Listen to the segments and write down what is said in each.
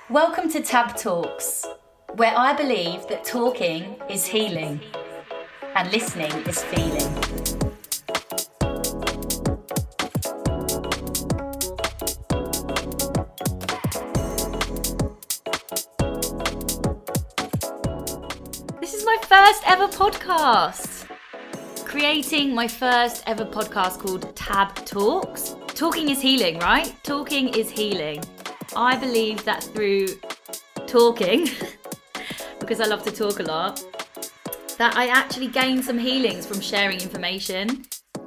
Welcome to Tab Talks, where I believe that talking is healing and listening is feeling. This is my first ever podcast. Creating my first ever podcast called Tab Talks. Talking is healing, right? Talking is healing. I believe that through talking, because I love to talk a lot, that I actually gain some healings from sharing information,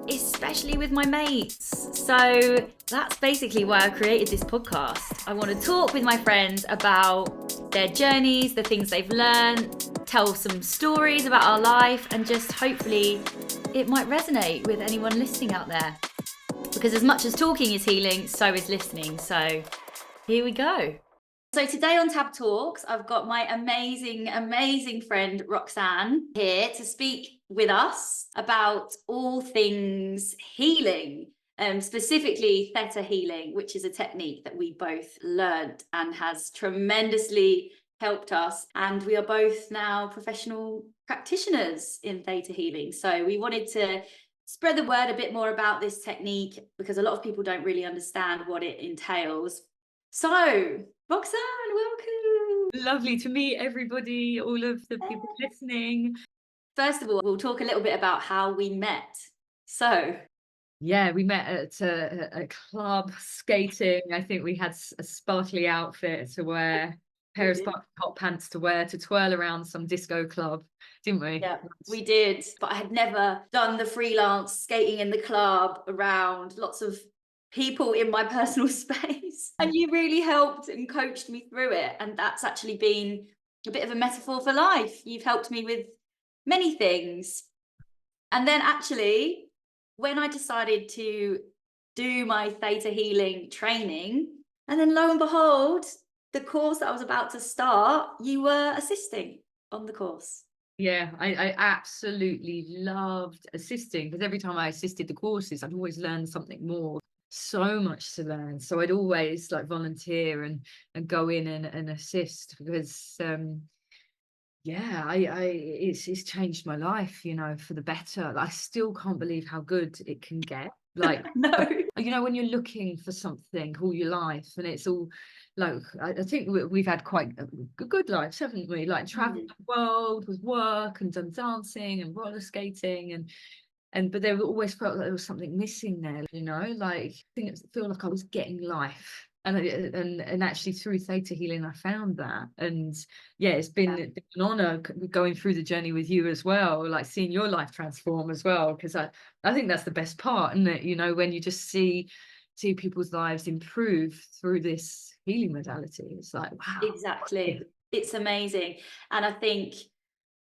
especially with my mates. So that's basically why I created this podcast. I want to talk with my friends about their journeys, the things they've learned, tell some stories about our life, and just hopefully it might resonate with anyone listening out there. Because as much as talking is healing, so is listening. So here we go. So today on Tab Talks, I've got my amazing friend Roxanne here to speak with us about all things healing, specifically Theta Healing, which is a technique that we both learned and has tremendously helped us. And we are both now professional practitioners in Theta Healing. So we wanted to spread the word a bit more about this technique because a lot of people don't really understand what it entails. So, Roxanne, welcome. Lovely to meet everybody, all of the people listening. First of all, we'll talk a little bit about how we met. So, yeah, we met at a club skating. I think we had a sparkly outfit to wear, pair of sparkly hot pants to wear to twirl around some disco club, didn't we? Yeah, we did. But I had never done the freelance skating in the club around lots of people in my personal space. And you really helped and coached me through it. And that's actually been a bit of a metaphor for life. You've helped me with many things. And then actually, when I decided to do my Theta Healing training, and then lo and behold, the course that I was about to start, you were assisting on the course. Yeah, I absolutely loved assisting because every time I assisted the courses, I'd always learn something more. So much to learn. So I'd always like volunteer and go in and assist because yeah, it's changed my life, for the better. I still can't believe how good it can get. Like, No. when you're looking for something all your life, and it's all like, I think we've had quite good lives, haven't we? Like traveled the world with work and done dancing and roller skating but there always felt like there was something missing there, like I feel like I was getting life. And actually through Theta Healing, I found that. And yeah, it's been an honor going through the journey with you as well, like seeing your life transform as well, because I think that's the best part, isn't it? When you just see people's lives improve through this healing modality. It's like, wow. Exactly. It's amazing. And I think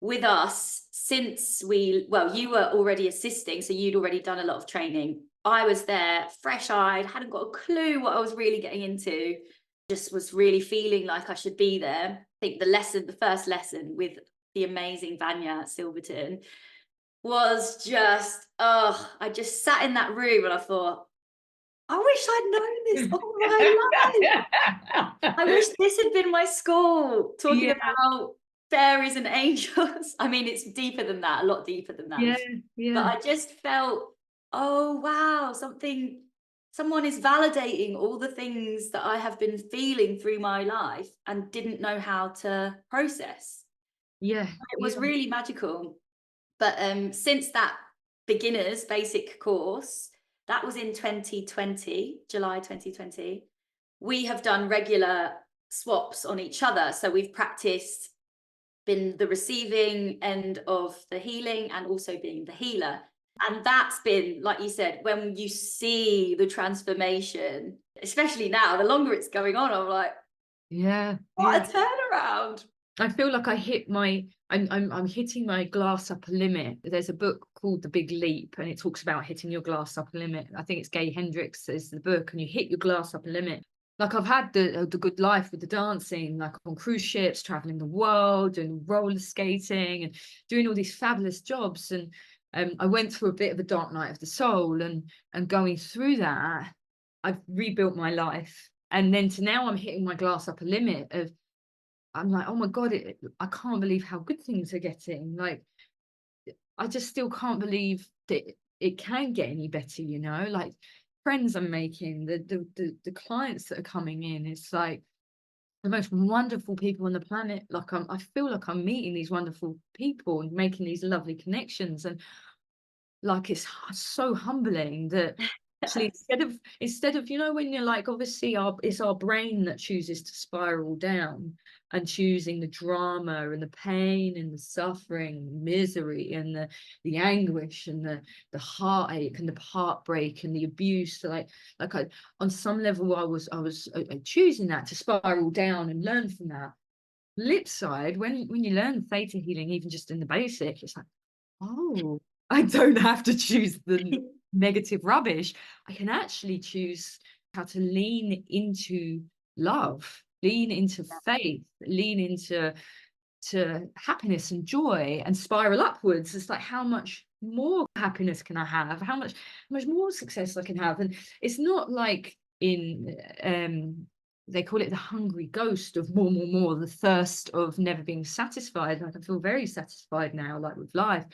with us, since you were already assisting, so you'd already done a lot of training. I was there fresh-eyed, hadn't got a clue what I was really getting into, just was really feeling like I should be there. I think the first lesson with the amazing Vanya at Silverton was just, I just sat in that room and I thought, I wish I'd known this all my life. I wish this had been my school, talking about fairies and angels. I mean, it's deeper than that, a lot deeper than that. But I just felt, oh, wow, someone is validating all the things that I have been feeling through my life and didn't know how to process. Yeah. It was really magical. But since that beginner's basic course, that was in 2020, July 2020, we have done regular swaps on each other. So we've practiced been the receiving end of the healing and also being the healer. And that's been, like you said, when you see the transformation, especially now, the longer it's going on, I'm like, what a turnaround. I feel like I'm hitting my glass upper limit. There's a book called The Big Leap, and it talks about hitting your glass upper limit. I think it's Gay Hendricks is the book, and you hit your glass upper limit. Like I've had the good life with the dancing, like on cruise ships, traveling the world, and roller skating, and doing all these fabulous jobs. And I went through a bit of a dark night of the soul, and going through that, I've rebuilt my life. And then to now I'm hitting my glass upper limit of, I'm like, oh my God, I can't believe how good things are getting. Like, I just still can't believe that it can get any better, you know, like friends I'm making, the clients that are coming in, it's like the most wonderful people on the planet. Like I feel like I'm meeting these wonderful people and making these lovely connections. And like it's so humbling that actually instead of you know, when you're like, obviously it's our brain that chooses to spiral down and choosing the drama and the pain and the suffering and the misery and the anguish and the heartache and the heartbreak and the abuse. So on some level I was choosing that to spiral down and learn from that. Flip side, when you learn theta healing, even just in the basic, it's like, oh, I don't have to choose the negative rubbish. I can actually choose how to lean into love, lean into faith, lean into happiness and joy, and spiral upwards. It's like, how much more happiness can I have? How much more success I can have? And it's not like in they call it the hungry ghost of more, the thirst of never being satisfied. Like I feel very satisfied now, like with life.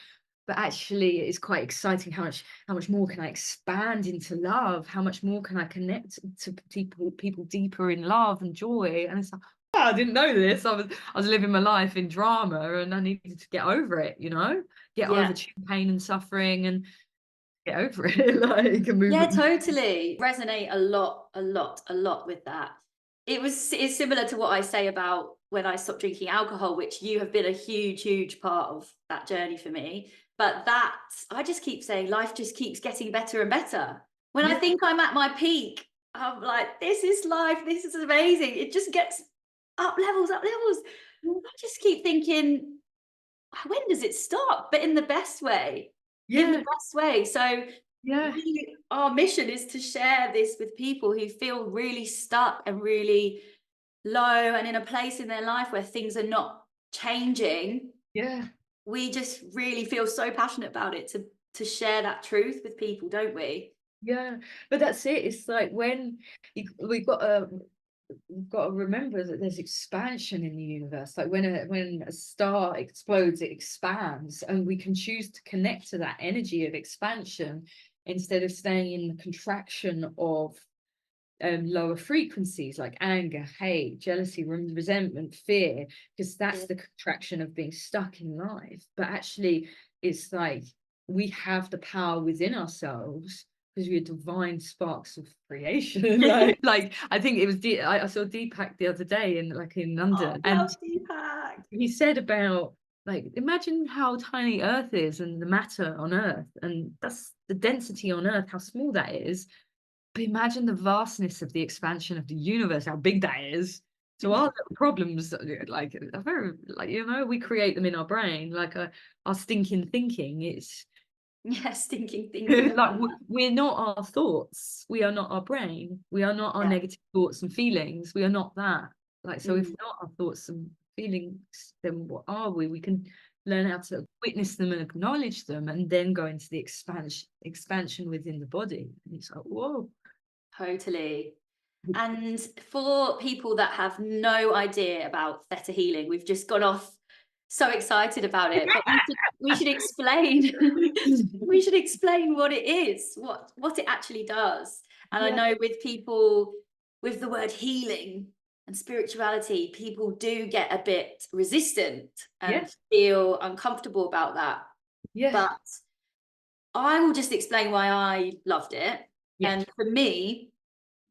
But actually it's quite exciting how much more can I expand into love? How much more can I connect to people deeper in love and joy? And it's like, oh, I didn't know this. I was living my life in drama, and I needed to get over it, you know, get over pain and suffering and get over it, like a Yeah, movement. totally. Resonate a lot with that. It's similar to what I say about when I stopped drinking alcohol, which you have been a huge part of that journey for me. But that, I just keep saying, life just keeps getting better and better. When I think I'm at my peak, I'm like, this is life, this is amazing. It just gets up levels. I just keep thinking, when does it stop? But in the best way. In the best way. So our mission is to share this with people who feel really stuck and really low and in a place in their life where things are not changing. We just really feel so passionate about it to share that truth with people, don't we? But that's it. It's like when we've got to remember that there's expansion in the universe. Like when a star explodes, it expands, and we can choose to connect to that energy of expansion instead of staying in the contraction of lower frequencies like anger, hate, jealousy, resentment, fear, because that's the contraction of being stuck in life. But actually it's like we have the power within ourselves, because we're divine sparks of creation. like I think it was I saw Deepak the other day in London, and Deepak. he said about, like, imagine how tiny Earth is and the matter on Earth, and that's the density on Earth, how small that is. But imagine the vastness of the expansion of the universe, how big that is. So our little problems, like, are very, like, you know, we create them in our brain, like our stinking thinking. It's Stinking thinking. like we're not our thoughts. We are not our brain. We are not our negative thoughts and feelings. We are not that. Like, so if we're not our thoughts and feelings, then what are we? We can learn how to witness them and acknowledge them, and then go into the expansion within the body. And it's like, whoa. Totally. And for people that have no idea about Theta Healing, we've just gone off so excited about it, but we should explain we should explain what it is, what it actually does. And I know with people with the word healing and spirituality, people do get a bit resistant and feel uncomfortable about that. But I will just explain why I loved it. And for me,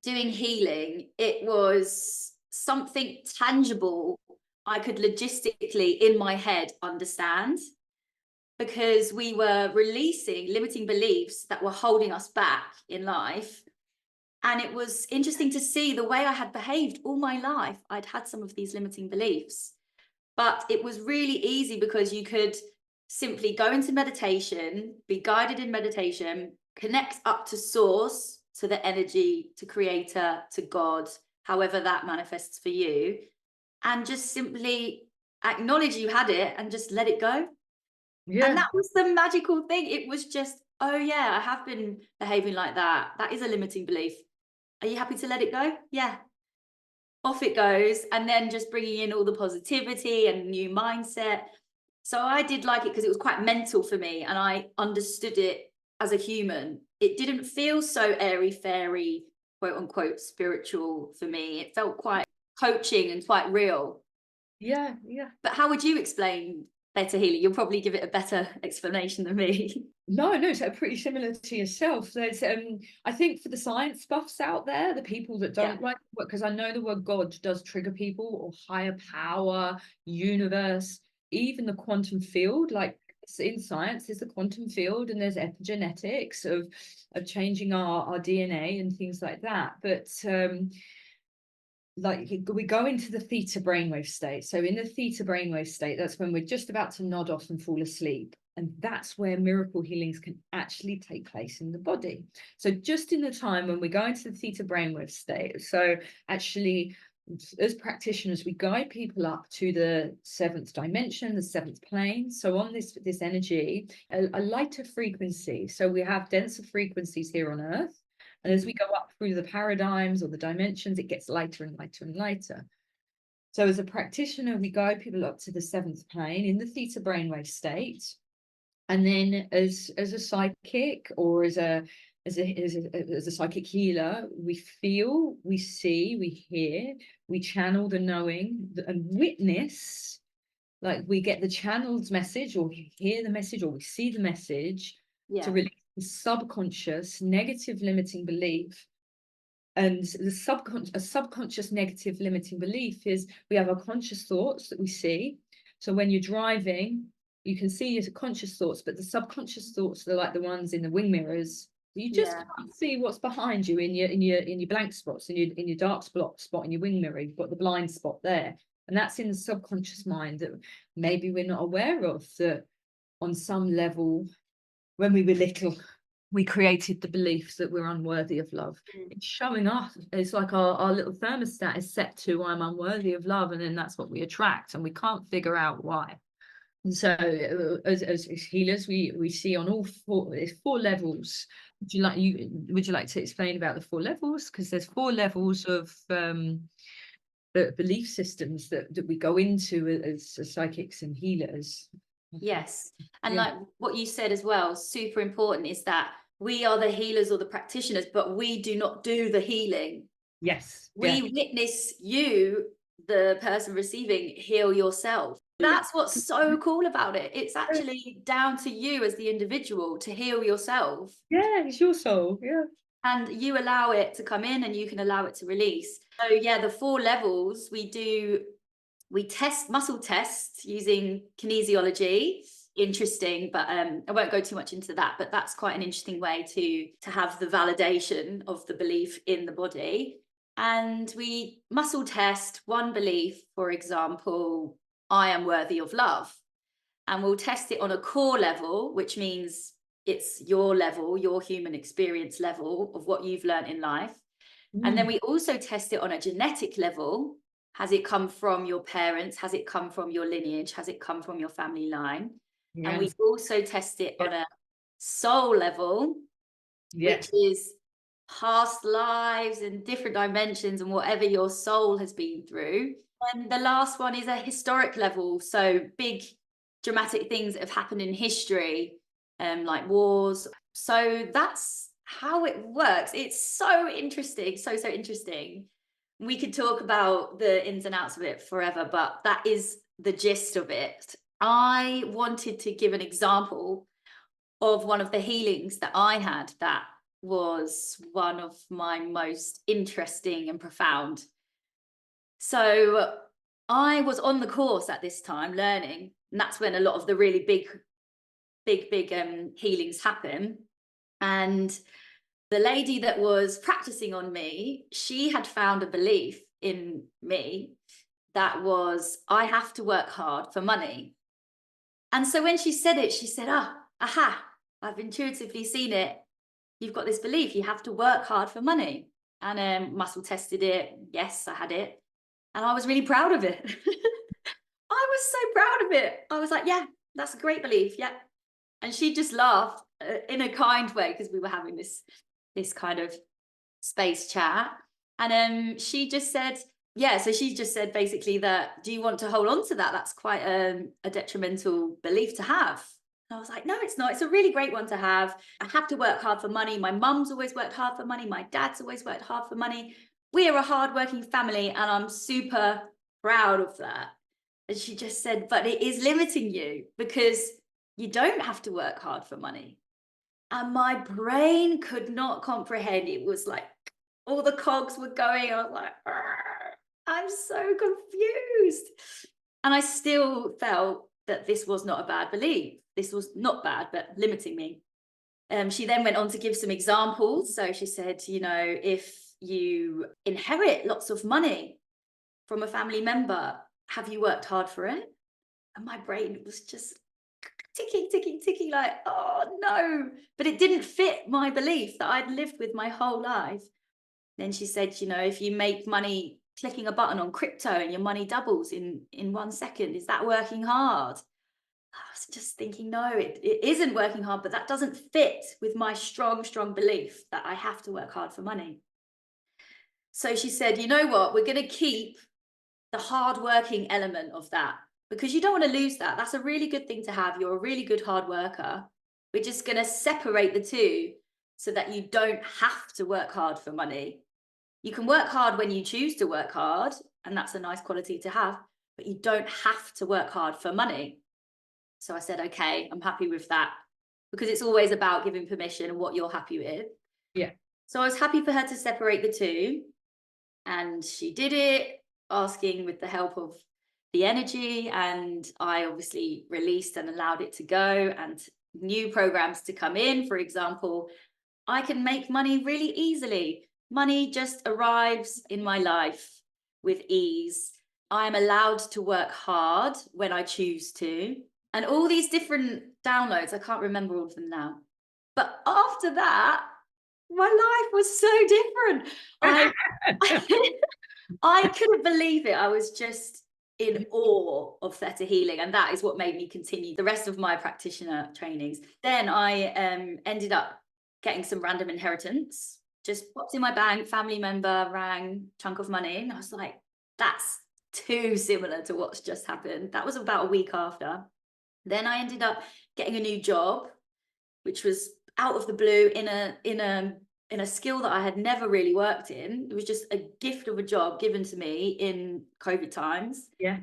doing healing, it was something tangible I could logistically in my head understand, because we were releasing limiting beliefs that were holding us back in life. And it was interesting to see the way I had behaved all my life. I'd had some of these limiting beliefs, but it was really easy because you could simply go into meditation, be guided in meditation, connect up to source, to the energy, to creator, to God, however that manifests for you, and just simply acknowledge you had it and just let it go. And that was the magical thing. It was just, oh yeah, I have been behaving like that. That is a limiting belief. Are you happy to let it go? Yeah. off it goes, and then just bringing in all the positivity and new mindset. So I did like it because it was quite mental for me, and I understood it as a human. It didn't feel so airy fairy, quote unquote, spiritual for me. It felt quite coaching and quite real. Yeah, yeah. But how would you explain Theta Healing? You'll probably give it a better explanation than me. No, so pretty similar to yourself. There's I think for the science buffs out there, the people that don't like, because I know the word God does trigger people, or higher power, universe, even the quantum field. Like in science, there's the quantum field, and there's epigenetics of changing our DNA and things like that. But like we go into the theta brainwave state. So in the theta brainwave state, that's when we're just about to nod off and fall asleep. And that's where miracle healings can actually take place in the body. So just in the time when we go into the theta brainwave state, so actually, as practitioners, we guide people up to the seventh dimension, the seventh plane. So on this energy, a lighter frequency. So we have denser frequencies here on Earth. And as we go up through the paradigms or the dimensions, it gets lighter and lighter and lighter. So as a practitioner, we guide people up to the seventh plane in the theta brainwave state. And then as a psychic, or as a psychic healer, we feel, we see, we hear, we channel the knowing and witness. Like we get the channeled message, or we hear the message, or we see the message, to release the subconscious negative limiting belief. And the subconscious negative limiting belief is, we have our conscious thoughts that we see. So when you're driving, you can see your conscious thoughts, but the subconscious thoughts are like the ones in the wing mirrors. You just can't see what's behind you in your blank spots, in your dark spot in your wing mirror. You've got the blind spot there. And that's in the subconscious mind that maybe we're not aware of, that on some level, when we were little, we created the beliefs that we're unworthy of love. It's showing us, it's like our little thermostat is set to, I'm unworthy of love, and then that's what we attract, and we can't figure out why. And so as healers, we see on all four levels. Would you like to explain about the four levels? Because there's four levels of the belief systems that we go into as psychics and healers. Yes. And like what you said as well, super important, is that we are the healers or the practitioners, but we do not do the healing. Yes. We witness you, the person receiving, heal yourself. That's what's so cool about it. It's actually down to you as the individual to heal yourself. Yeah, it's your soul. Yeah. And you allow it to come in, and you can allow it to release. So yeah, the four levels we test muscle tests using kinesiology. Interesting, but I won't go too much into that, but that's quite an interesting way to have the validation of the belief in the body. And we muscle test one belief, for example, I am worthy of love. And we'll test it on a core level, which means it's your level, your human experience level of what you've learned in life. And then we also test it on a genetic level. Has it come from your parents? Has it come from your lineage? Has it come from your family line? And we also test it on a soul level, which is past lives and different dimensions and whatever your soul has been through. And the last one is a historic level. So big dramatic things that have happened in history, like wars. So that's how it works. It's so interesting, so interesting. We could talk about the ins and outs of it forever, but that is the gist of it. I wanted to give an example of one of the healings that I had that was one of my most interesting and profound. So I was on the course at this time learning, and that's when a lot of the really big healings happen. And the lady that was practicing on me, she had found a belief in me that was, I have to work hard for money. And so when she said it, she said, aha, I've intuitively seen it. You've got this belief, you have to work hard for money. And muscle tested it. Yes, I had it. And I was really proud of it. I was so proud of it. I was like, yeah, that's a great belief. Yeah. And she just laughed in a kind way, because we were having this kind of space chat. And she just said, yeah, so she just said basically that, do you want to hold on to that? That's quite a detrimental belief to have. And I was like, no, it's not. It's a really great one to have. I have to work hard for money. My mum's always worked hard for money. My dad's always worked hard for money. We are a hardworking family, and I'm super proud of that. And she just said, but it is limiting you because you don't have to work hard for money. And my brain could not comprehend. It was like all the cogs were going. I was like, I'm so confused. And I still felt that this was not a bad belief. This was not bad, but limiting me. She then went on to give some examples. So she said, you know, if you inherit lots of money from a family member, have you worked hard for it? And my brain was just ticking, ticking, ticking, like, oh no. But it didn't fit my belief that I'd lived with my whole life. Then she said, you know, if you make money clicking a button on crypto and your money doubles in 1 second, is that working hard? I was just thinking, no, it isn't working hard, but that doesn't fit with my strong, strong belief that I have to work hard for money. So she said, you know what, we're going to keep the hard-working element of that, because you don't want to lose that. That's a really good thing to have. You're a really good hard worker. We're just going to separate the two so that you don't have to work hard for money. You can work hard when you choose to work hard, and that's a nice quality to have, but you don't have to work hard for money. So I said, okay, I'm happy with that, because it's always about giving permission and what you're happy with. Yeah. So I was happy for her to separate the two, and she did it, asking with the help of the energy, and I obviously released and allowed it to go, and new programs to come in. For example, I can make money really easily. Money just arrives in my life with ease. I am allowed to work hard when I choose to. And all these different downloads, I can't remember all of them now. But after that, my life was so different. I I couldn't believe it. I was just in awe of Theta Healing, and that is what made me continue the rest of my practitioner trainings. Then I ended up getting some random inheritance, just popped in my bank, family member rang, chunk of money, and I was like, that's too similar to what's just happened. That was about a week after. Then I ended up getting a new job, which was out of the blue in a skill that I had never really worked in. It was just a gift of a job given to me in COVID times. Yeah.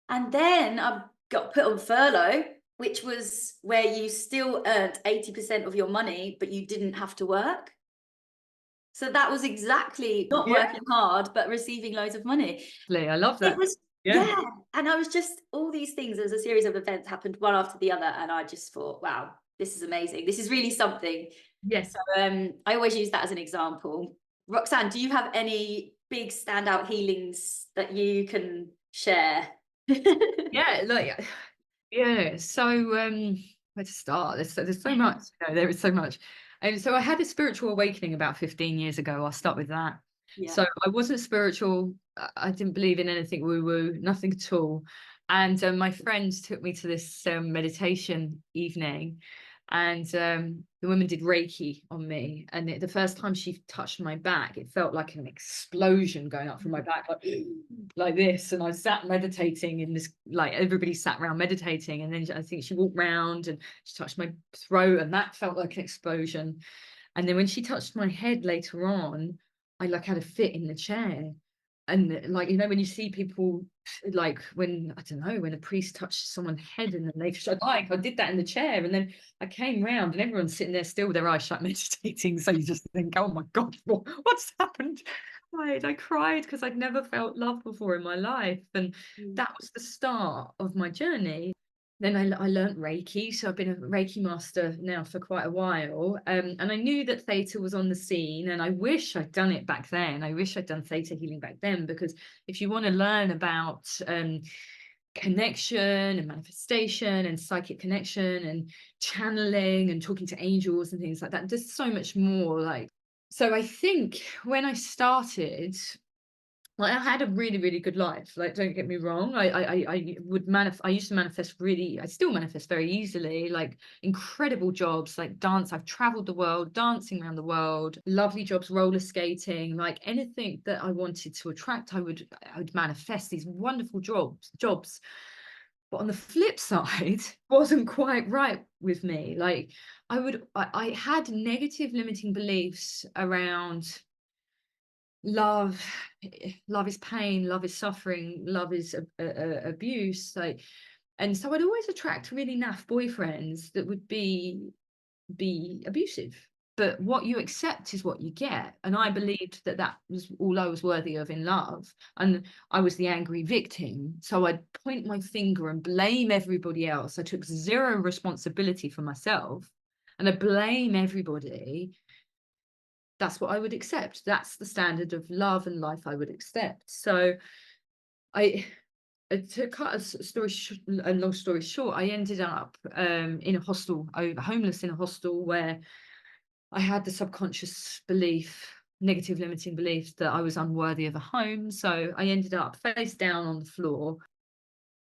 And then I got put on furlough, which was where you still earned 80% of your money, but you didn't have to work. So that was exactly not working hard, but receiving loads of money. I love that. It was, yeah. And I was just, all these things, there was a series of events happened one after the other. And I just thought, wow, this is amazing. This is really something. Yes. So I always use that as an example. Roxanne, do you have any big standout healings that you can share? Yeah, like, yeah. So where to start? There's so much, you know, there is so much. And so I had a spiritual awakening about 15 years ago. I'll start with that. Yeah. So I wasn't spiritual. I didn't believe in anything woo-woo, nothing at all. And my friends took me to this meditation evening, and the woman did Reiki on me. And the first time she touched my back, it felt like an explosion going up from my back, like this. And I sat meditating in this, like everybody sat around meditating. And then I think she walked round and she touched my throat, and that felt like an explosion. And then when she touched my head later on, I like had a fit in the chair. And like, you know, when you see people, like when, I don't know, when a priest touched someone's head and then they shut, like I did that in the chair, and then I came round and everyone's sitting there still with their eyes shut meditating. So you just think, oh my God, what's happened? I cried because I'd never felt love before in my life. And that was the start of my journey. Then I learned Reiki, so I've been a Reiki master now for quite a while, and I knew that Theta was on the scene, and I wish I'd done it back then. I wish I'd done Theta Healing back then, because if you want to learn about connection and manifestation and psychic connection and channeling and talking to angels and things like that, there's so much more. Like, so I think when I started, like I had a really, really good life. Like, don't get me wrong. I would I used to manifest really, I still manifest very easily, like incredible jobs, like dance. I've traveled the world, dancing around the world, lovely jobs, roller skating, like anything that I wanted to attract, I would manifest these wonderful jobs. But on the flip side, wasn't quite right with me. Like I had negative limiting beliefs around love. Love is pain, love is suffering, love is abuse, like, and so I'd always attract really naff boyfriends that would be abusive. But what you accept is what you get, and I believed that that was all I was worthy of in love, and I was the angry victim, so I'd point my finger and blame everybody else. I took zero responsibility for myself, and I blame everybody. That's what I would accept. That's the standard of love and life I would accept. So I to cut a long story short, I ended up in a hostel, homeless in a hostel, where I had the subconscious belief, negative limiting belief, that I was unworthy of a home. So I ended up face down on the floor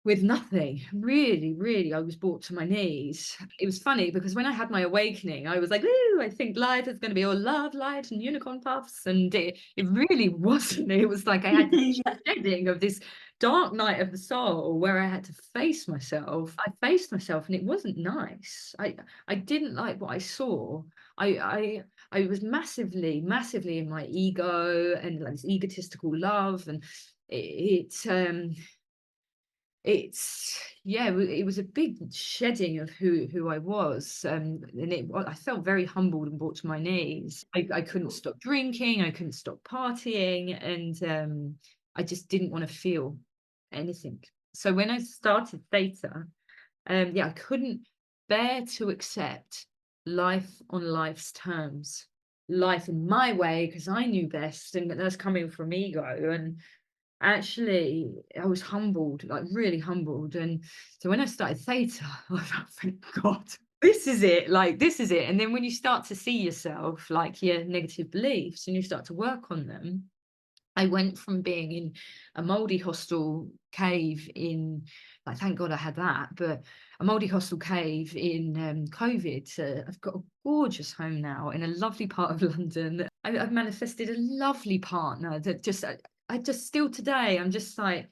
with nothing. Really, I was brought to my knees. It was funny because when I had my awakening, I was like, ooh, I think life is going to be all love, light, and unicorn puffs. And it really wasn't. It was like I had this shedding of this dark night of the soul where I had to face myself. I faced myself, and it wasn't nice. I didn't like what I saw. I was massively in my ego and like this egotistical love, and it's yeah, it was a big shedding of who I was, and I felt very humbled and brought to my knees. I couldn't stop drinking, I couldn't stop partying, and I just didn't want to feel anything. So when I started Theta, yeah, I couldn't bear to accept life on life's terms, life in my way, because I knew best, and that's coming from ego. And actually I was humbled, like really humbled. And so when I started Theta, I thought, thank God, this is it, like this is it. And then when you start to see yourself, like your negative beliefs, and you start to work on them, I went from being in a mouldy hostel cave in, like, thank God I had that, but a mouldy hostel cave in COVID. I've got a gorgeous home now in a lovely part of London. I've manifested a lovely partner that just, I just still today, I'm just like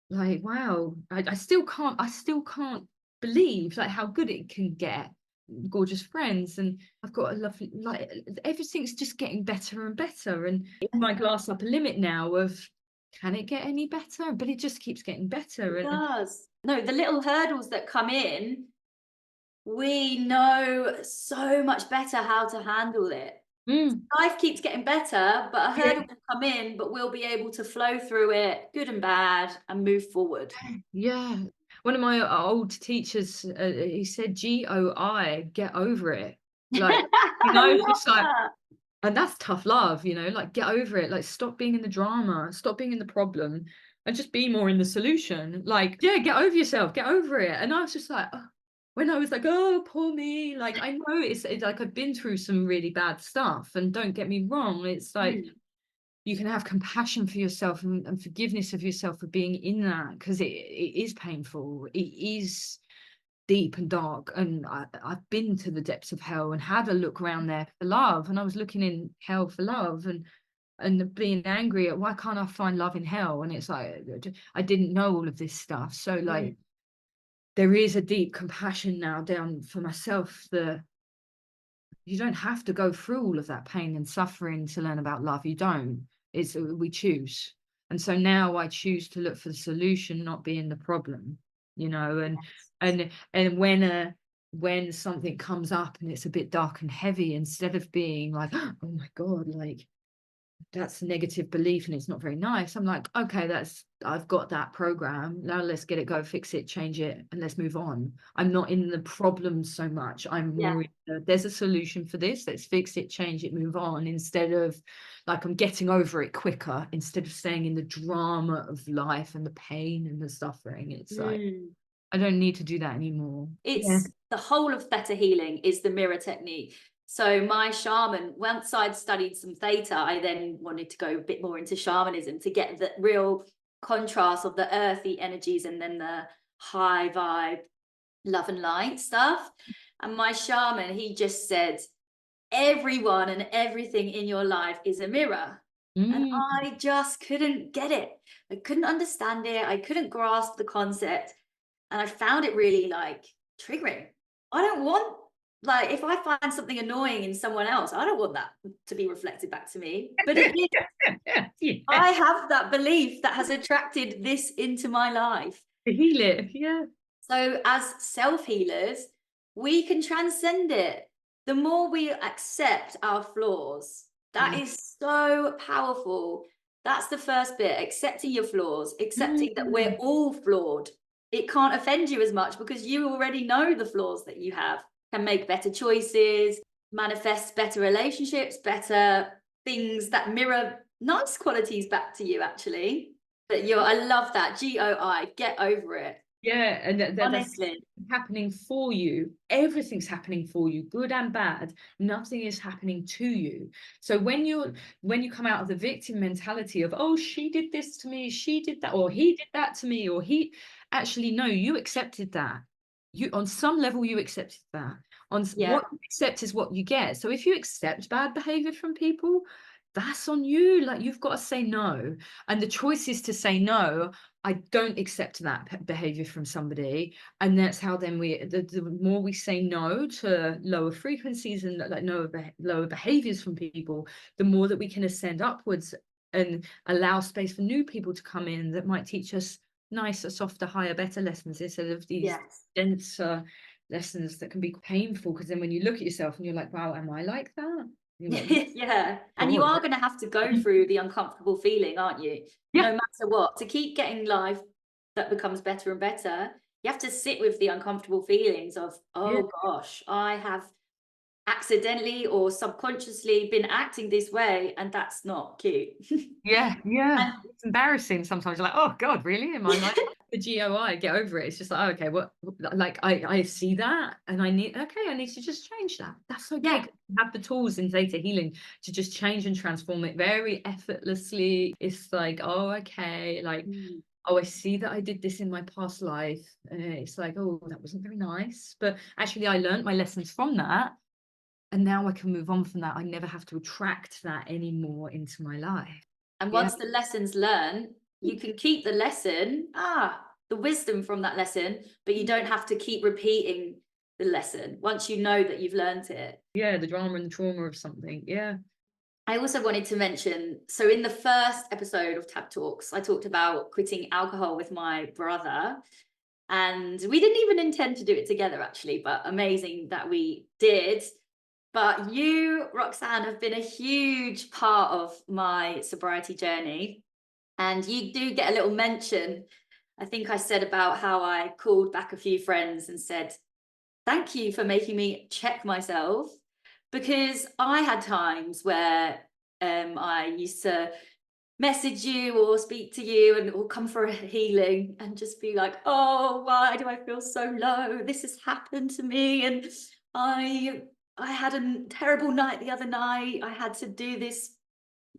wow, I still can't believe like how good it can get. Gorgeous friends, and I've got a lovely, like, everything's just getting better and better, and my glass upper limit now of, can it get any better? But it just keeps getting better. It And does. No, the little hurdles that come in, we know so much better how to handle it. Life keeps getting better, but a hurdle will come in, but we'll be able to flow through it, good and bad, and move forward. yeah, one of my old teachers, he said GOI, get over it, like, you know, just like, and that's tough love, you know, like, get over it, like, stop being in the drama, stop being in the problem, and just be more in the solution. Like, yeah, get over yourself, get over it. And I was just like, oh, when I was like, oh, poor me, like, I know it's like I've been through some really bad stuff, and don't get me wrong, it's like you can have compassion for yourself and forgiveness of yourself for being in that, because it is painful, it is deep and dark, and I've been to the depths of hell and had a look around there for love, and I was looking in hell for love, and being angry at, why can't I find love in hell? And it's like, I didn't know all of this stuff. So like there is a deep compassion now down for myself, that you don't have to go through all of that pain and suffering to learn about love. You don't. It's, we choose. And so now I choose to look for the solution, not being the problem, you know. And when something comes up and it's a bit dark and heavy, instead of being like, oh my God, like, that's a negative belief and it's not very nice, I'm like, okay, I've got that program, now let's get it, go fix it, change it, and let's move on. I'm not in the problem so much, I'm more there's a solution for this, let's fix it, change it, move on, instead of like, I'm getting over it quicker, instead of staying in the drama of life and the pain and the suffering. It's like, I don't need to do that anymore. It's the whole of Theta Healing is the mirror technique. So my shaman, once I'd studied some theta, I then wanted to go a bit more into shamanism to get the real contrast of the earthy energies and then the high vibe, love and light stuff. And my shaman, he just said, everyone and everything in your life is a mirror. And I just couldn't get it. I couldn't understand it. I couldn't grasp the concept. And I found it really like triggering. I don't want, like, if I find something annoying in someone else, I don't want that to be reflected back to me. But it is. I have that belief that has attracted this into my life. To heal it, yeah. So as self-healers, we can transcend it. The more we accept our flaws, that is so powerful. That's the first bit, accepting your flaws, accepting that we're all flawed. It can't offend you as much because you already know the flaws that you have, can make better choices, manifest better relationships, better things that mirror nice qualities back to you, actually. But I love that, GOI, get over it. Yeah, and that's Honestly. happening for you. Everything's happening for you, good and bad. Nothing is happening to you. So when you come out of the victim mentality of, oh, she did this to me, she did that, or he did that to me, or he actually, no, you accepted that. You, on some level, you accepted that. On what you accept is what you get. So if you accept bad behavior from people, that's on you. Like, you've got to say no. And the choice is to say no. I don't accept that behavior from somebody. And that's how then the more we say no to lower frequencies and like lower behaviors from people, the more that we can ascend upwards and allow space for new people to come in that might teach us nicer, softer, higher, better lessons instead of these denser lessons that can be painful. Because then when you look at yourself and you're like, wow, am I like that? Like, yeah, and you are going to have to go through the uncomfortable feeling, aren't you? No matter what, to keep getting life that becomes better and better, you have to sit with the uncomfortable feelings of, oh gosh, I have accidentally or subconsciously been acting this way, and that's not cute. It's embarrassing sometimes. You're like, oh god, really, am I like the GOI? Get over it. It's just like, oh, okay, what, like I see that and I need to just change that. That's okay. I have the tools in Theta Healing to just change and transform it very effortlessly. It's like, oh, okay, like oh, I see that I did this in my past life. It's like, oh, that wasn't very nice, but actually I learned my lessons from that. And now I can move on from that. I never have to attract that anymore into my life. And once the lesson's learned, you can keep the lesson, the wisdom from that lesson, but you don't have to keep repeating the lesson once you know that you've learned it. Yeah, the drama and the trauma of something. Yeah. I also wanted to mention, so in the first episode of Tab Talks, I talked about quitting alcohol with my brother. And we didn't even intend to do it together, actually, but amazing that we did. But you, Roxanne, have been a huge part of my sobriety journey. And you do get a little mention. I think I said about how I called back a few friends and said, thank you for making me check myself. Because I had times where I used to message you or speak to you and or come for a healing and just be like, oh, why do I feel so low? This has happened to me. And I had a terrible night the other night. I had to do this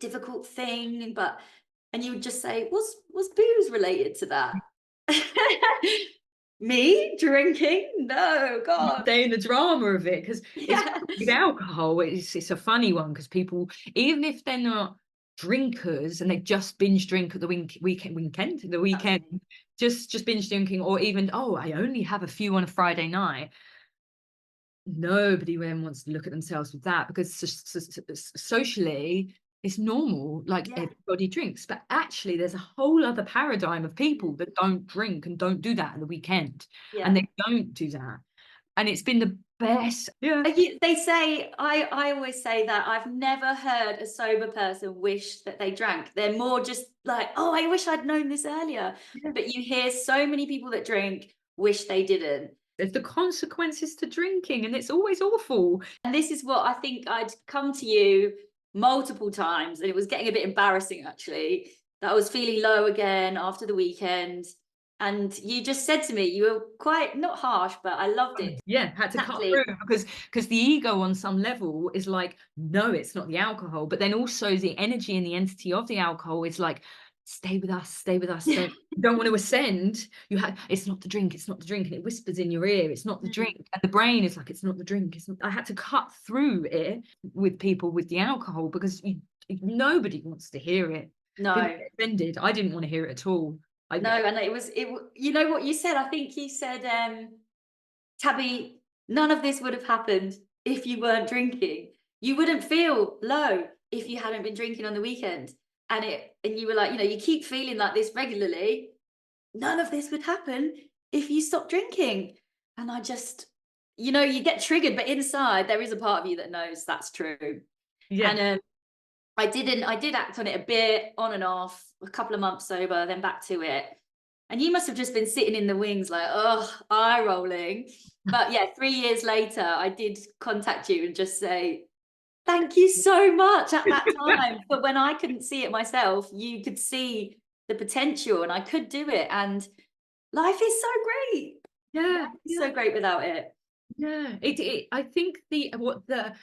difficult thing, and you would just say, was booze related to that? Me drinking? No, God. Stay in the drama of it, because with alcohol, it's a funny one, because people, even if they're not drinkers and they just binge drink at the weekend, just binge drinking, or even, oh, I only have a few on a Friday night. Nobody then wants to look at themselves with that, because socially it's normal, like everybody drinks, but actually there's a whole other paradigm of people that don't drink and don't do that at the weekend, and they don't do that, and it's been the best. They say, I always say that I've never heard a sober person wish that they drank. They're more just like, oh, I wish I'd known this earlier. But you hear so many people that drink wish they didn't. There's the consequences to drinking, and it's always awful. And this is what I think, I'd come to you multiple times, and it was getting a bit embarrassing, actually, that I was feeling low again after the weekend. And you just said to me, you were quite not harsh, but I loved it. Yeah, had to cut Exactly. through, because the ego on some level is like, no, it's not the alcohol, but then also the energy and the entity of the alcohol is like, stay with us, don't want to ascend. It's not the drink, it's not the drink, and it whispers in your ear, it's not the drink, and the brain is like, it's not the drink, it's not. I had to cut through it with people with the alcohol, because nobody wants to hear it. No. People get offended. I didn't want to hear it at all. No, and you know what you said? I think you said, Tabby, none of this would have happened if you weren't drinking. You wouldn't feel low if you hadn't been drinking on the weekend. And you were like, you keep feeling like this regularly. None of this would happen if you stopped drinking. And I just, you get triggered, but inside there is a part of you that knows that's true. Yeah. And I did act on it a bit, on and off, a couple of months sober, then back to it. And you must have just been sitting in the wings like, oh, eye rolling. But yeah, 3 years later, I did contact you and just say, thank you so much at that time. But when I couldn't see it myself, you could see the potential and I could do it. And life is so great. Yeah. It's so great without it. Yeah. I think what the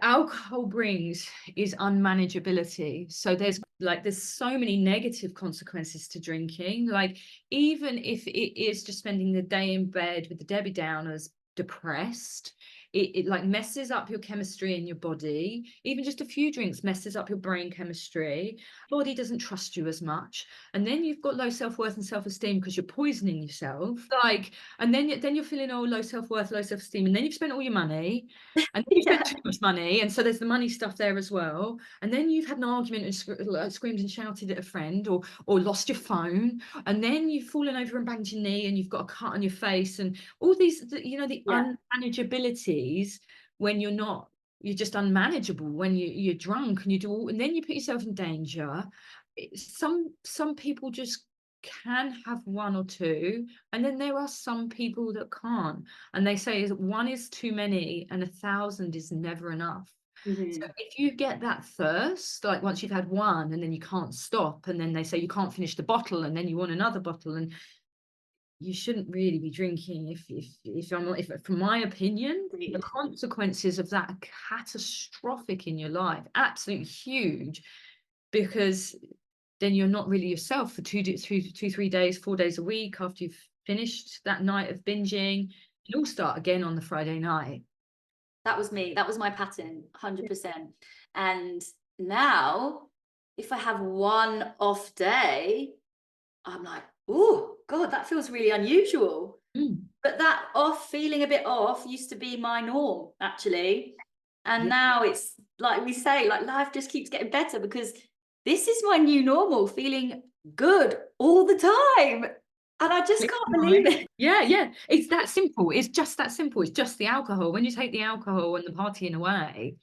alcohol brings is unmanageability. So there's so many negative consequences to drinking. Like, even if it is just spending the day in bed with the Debbie Downers, depressed, it like messes up your chemistry in your body. Even just a few drinks messes up your brain chemistry. Body doesn't trust you as much, and then you've got low self-worth and self-esteem because you're poisoning yourself. And then you're feeling, oh, low self-worth, low self-esteem, and then you've spent all your money, and then you spent too much money, and so there's the money stuff there as well. And then you've had an argument and screamed and shouted at a friend, or lost your phone, and then you've fallen over and banged your knee, and you've got a cut on your face, and all these, the unmanageabilities when you're just unmanageable when you're drunk, and and then you put yourself in danger. Some people just can have one or two, and then there are some people that can't, and they say one is too many and 1,000 is never enough. So if you get that thirst, like once you've had one and then you can't stop, and then they say you can't finish the bottle and then you want another bottle, and you shouldn't really be drinking. If from my opinion, the consequences of that are catastrophic in your life, absolutely huge, because then you're not really yourself for 3 days, 4 days a week after you've finished that night of binging. You'll start again on the Friday night. That was me. That was my pattern, 100%. And now, if I have one off day, I'm like, oh, God, that feels really unusual. But that feeling a bit off used to be my norm, actually. And now it's like we say, like life just keeps getting better, because this is my new normal, feeling good all the time. And I just can't believe it. Yeah. It's that simple. It's just that simple. It's just the alcohol. When you take the alcohol and the partying away,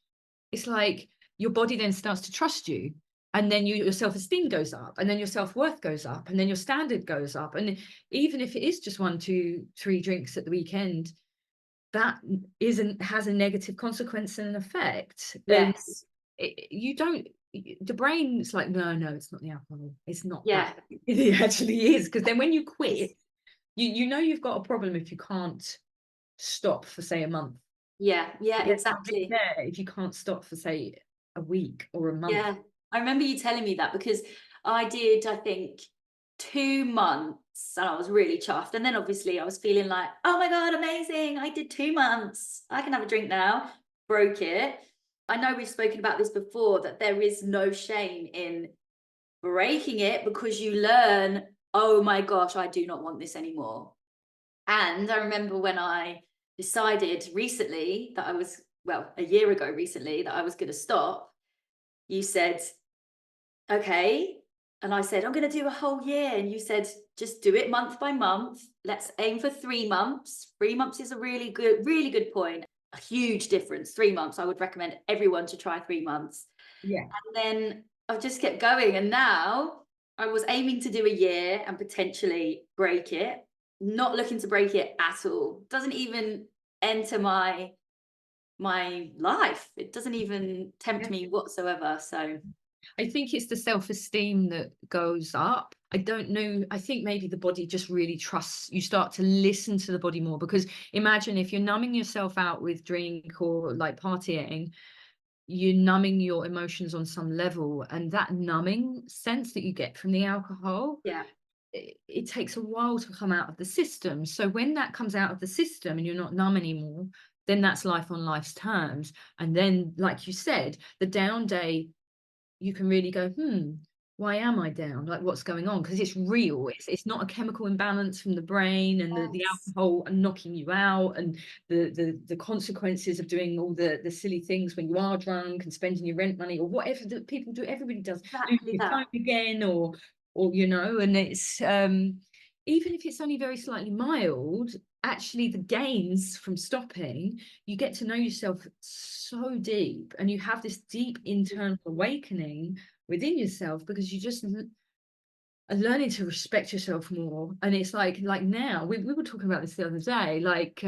it's like your body then starts to trust you. And then your self-esteem goes up, and then your self-worth goes up, and then your standard goes up. And even if it is just 1, 2, 3 drinks at the weekend, that has a negative consequence and an effect. Yes. The brain's like, no, it's not the alcohol. It's not that. Yeah. It actually is. Because then when you quit, you've got a problem if you can't stop for, say, a month. Yeah, exactly. Yeah, if you can't stop for, say, a week or a month. Yeah, I remember you telling me that, because I did, I think, 2 months and I was really chuffed. And then obviously I was feeling like, oh my God, amazing. I did 2 months. I can have a drink now. Broke it. I know we've spoken about this before, that there is no shame in breaking it, because you learn, oh my gosh, I do not want this anymore. And I remember when I decided recently that a year ago recently, that I was going to stop, you said, okay. And I said, I'm going to do a whole year. And you said, just do it month by month. Let's aim for 3 months. 3 months is a really good point. A huge difference. 3 months. I would recommend everyone to try 3 months. Yeah. And then I just kept going. And now I was aiming to do a year and potentially break it. Not looking to break it at all. Doesn't even enter my life. It doesn't even tempt me whatsoever. So I think it's the self-esteem that goes up. I don't know. I think maybe the body just really trusts. You start to listen to the body more, because imagine if you're numbing yourself out with drink or like partying, you're numbing your emotions on some level, and that numbing sense that you get from the alcohol, Yeah. it takes a while to come out of the system. So when that comes out of the system and you're not numb anymore, then that's life on life's terms. And then, like you said, the down day, you can really go, why am I down? Like, what's going on? Because it's real. It's not a chemical imbalance from the brain and the Yes. alcohol knocking you out, and the consequences of doing all the silly things when you are drunk and spending your rent money or whatever that people do. Everybody does, losing Exactly your that. phone again, or and it's even if it's only very slightly mild, actually the gains from stopping, you get to know yourself so deep, and you have this deep internal awakening within yourself, because you just are learning to respect yourself more. And it's like now we were talking about this the other day, like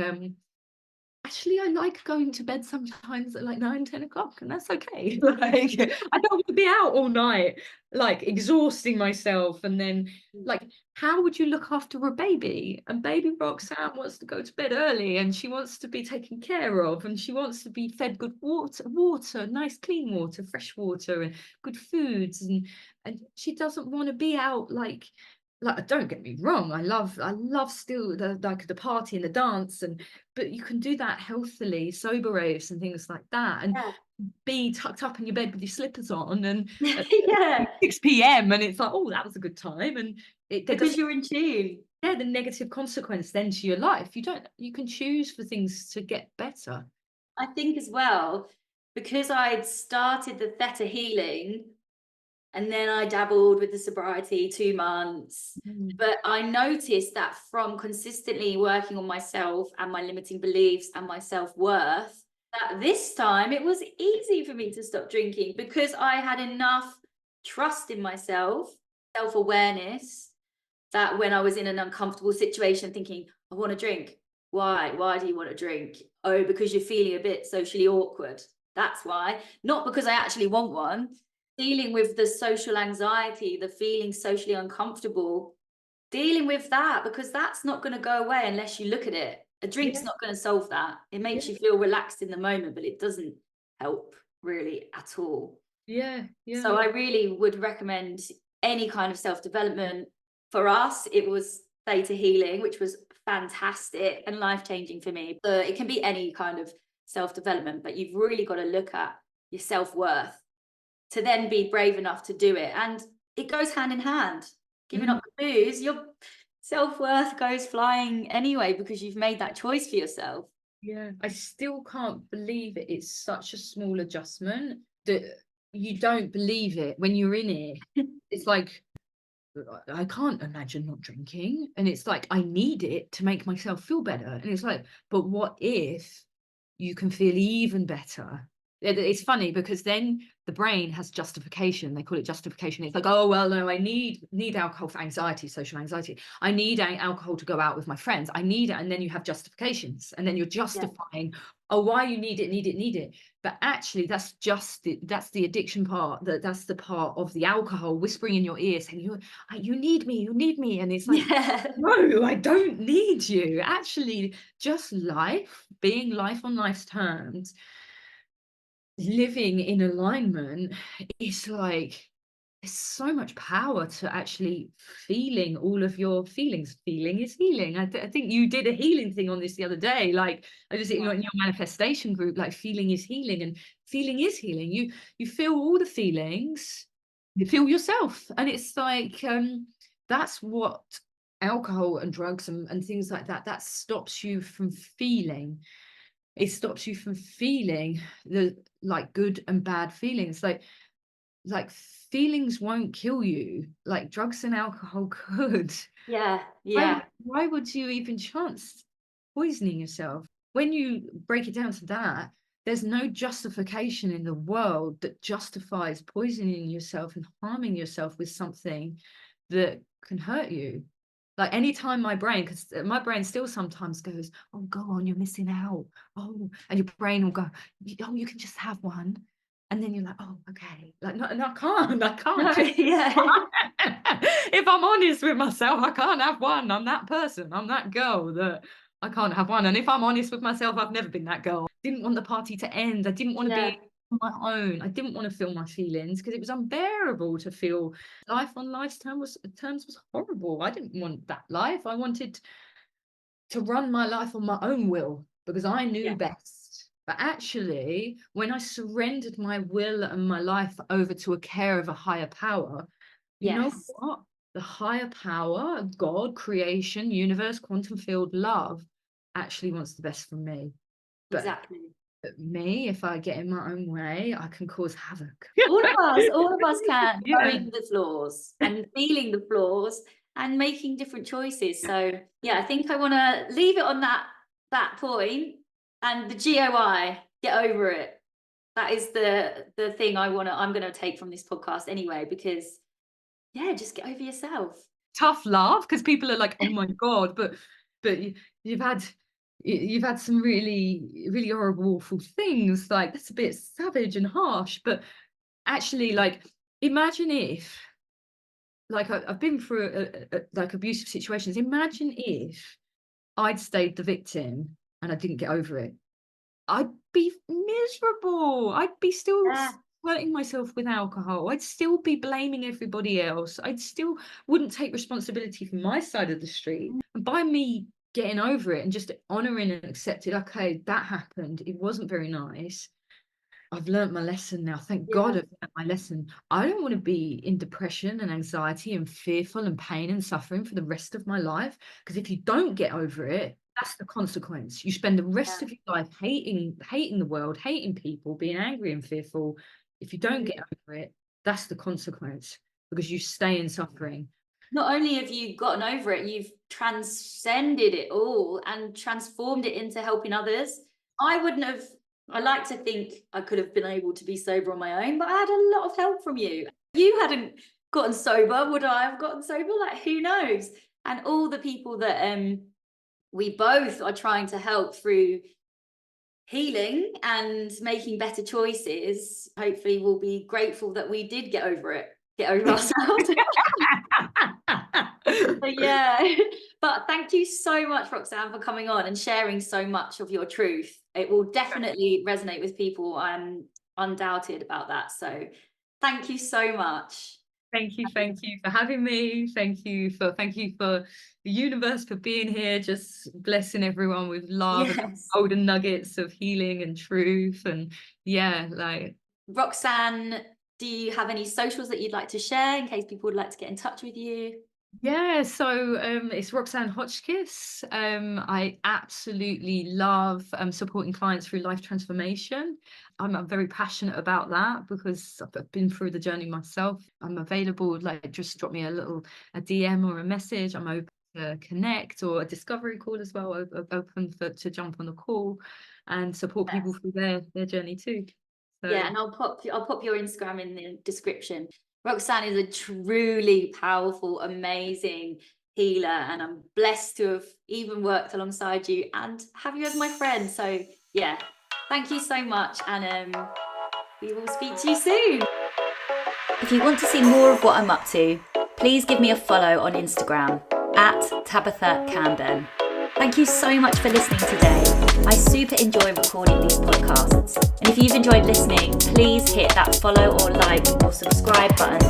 actually I like going to bed sometimes at like 9-10 o'clock, and that's okay. Like I don't want to be out all night like exhausting myself. And then, like, how would you look after a baby? And baby Roxanne wants to go to bed early, and she wants to be taken care of, and she wants to be fed good water, nice clean water, fresh water, and good foods, and she doesn't want to be out like don't get me wrong, I love still the party and the dance, and but you can do that healthily, sober raves and things like that, and Yeah. be tucked up in your bed with your slippers on, and at Yeah. 6 p.m. and it's like, oh, that was a good time, and there Because doesn't, you're in tune. yeah, the negative consequence then to your life. You can choose for things to get better. I think as well, because I'd started the Theta Healing and then I dabbled with the sobriety 2 months. But I noticed that from consistently working on myself and my limiting beliefs and my self-worth, that this time it was easy for me to stop drinking, because I had enough trust in myself, self-awareness, that when I was in an uncomfortable situation thinking, I want to drink. Why? Why do you want to drink? Oh, because you're feeling a bit socially awkward. That's why. Not because I actually want one. Dealing with the social anxiety, the feeling socially uncomfortable, dealing with that, because that's not going to go away unless you look at it. A drink's Yeah, not going to solve that. It makes yeah, you feel relaxed in the moment, but it doesn't help really at all. yeah, yeah, So yeah. I really would recommend any kind of self-development. For us, it was Theta Healing, which was fantastic and life-changing for me. It can be any kind of self-development, but you've really got to look at your self-worth to then be brave enough to do it. And it goes hand in hand. Giving Mm. up the booze, your self-worth goes flying anyway, because you've made that choice for yourself. Yeah, I still can't believe it. It's such a small adjustment that you don't believe it when you're in it. It's like, I can't imagine not drinking. And it's like, I need it to make myself feel better. And it's like, but what if you can feel even better? It's funny, because then the brain has justification. They call it justification. It's like, oh, well, no, I need alcohol for anxiety, social anxiety. I need alcohol to go out with my friends. I need it. And then you have justifications, and then you're justifying, oh, why you need it. But actually, that's the addiction part. That's the part of the alcohol whispering in your ear saying, you need me. And it's like, Yeah. no, I don't need you. Actually, just being life on life's terms, living in alignment, is like, there's so much power to actually feeling all of your feelings. Feeling is healing. I think you did a healing thing on this the other day. Like, I just in your manifestation group, like, feeling is healing, and feeling is healing. You feel all the feelings, you feel yourself, and it's like, that's what alcohol and drugs and things like that stops you from feeling. It stops you from feeling the, like, good and bad feelings. Like feelings won't kill you, like drugs and alcohol could. Yeah. Why Yeah. why would you even chance poisoning yourself? When you break it down to that, there's no justification in the world that justifies poisoning yourself and harming yourself with something that can hurt you. Like, anytime because my brain still sometimes goes, oh, go on, you're missing out. Oh, and your brain will go, oh, you can just have one. And then you're like, oh, okay. Like, no, I can't. No, yeah. If I'm honest with myself, I can't have one. I'm that person. I'm that girl that I can't have one. And if I'm honest with myself, I've never been that girl. I didn't want the party to end. I didn't want to be on my own. I didn't want to feel my feelings because it was unbearable to feel life on life's terms was horrible. I didn't want that life. I wanted to run my life on my own will because I knew best. But actually, when I surrendered my will and my life over to a care of a higher power, you know what? The higher power, God, creation, universe, quantum field, love, actually wants the best for me. But Exactly. me, if I get in my own way, I can cause havoc. All of us can, knowing the flaws and feeling the flaws and making different choices. So yeah, I think I want to leave it on that point. And the GOI, get over it. That is the thing I'm gonna take from this podcast anyway, because just get over yourself. Tough love, because people are like, oh my God, but you've had some really, really horrible, awful things. Like, that's a bit savage and harsh. But actually, like, imagine if, like, I've been through like abusive situations. Imagine if I'd stayed the victim and I didn't get over it. I'd be miserable. I'd be still hurting myself with alcohol. I'd still be blaming everybody else. I'd still wouldn't take responsibility for my side of the street. And by me getting over it and just honouring and accepting, okay, that happened. It wasn't very nice. I've learned my lesson now. Thank God I've learned my lesson. I don't want to be in depression and anxiety and fearful and pain and suffering for the rest of my life. Because if you don't get over it, that's the consequence. You spend the rest of your life hating the world, hating people, being angry and fearful. If you don't get over it, that's the consequence, because you stay in suffering. Not only have you gotten over it, you've transcended it all and transformed it into helping others. I like to think I could have been able to be sober on my own, but I had a lot of help from you. You hadn't gotten sober, would I have gotten sober? Like, who knows? And all the people that we both are trying to help through healing and making better choices, hopefully we'll be grateful that we did get over ourselves. But thank you so much, Roxanne, for coming on and sharing so much of your truth. It will definitely resonate with people. I'm undoubted about that. So thank you so much. Thank you for having me. Thank you for the universe for being here, just blessing everyone with love and golden nuggets of healing and truth. And like, Roxanne, do you have any socials that you'd like to share in case people would like to get in touch with you? So it's Roxanne Hotchkiss. I absolutely love supporting clients through life transformation. I'm very passionate about that because I've been through the journey myself. I'm available, like, just drop me a DM or a message. I'm open to connect, or a discovery call as well. Open to jump on the call and support people through their journey too. So, and I'll pop your Instagram in the description. Roxanne is a truly powerful, amazing healer, and I'm blessed to have even worked alongside you and have you as my friend. So thank you so much, and we will speak to you soon. If you want to see more of what I'm up to, please give me a follow on Instagram @TabithaCamden. Thank you so much for listening today. I super enjoy recording these podcasts. And if you've enjoyed listening, please hit that follow or like or subscribe button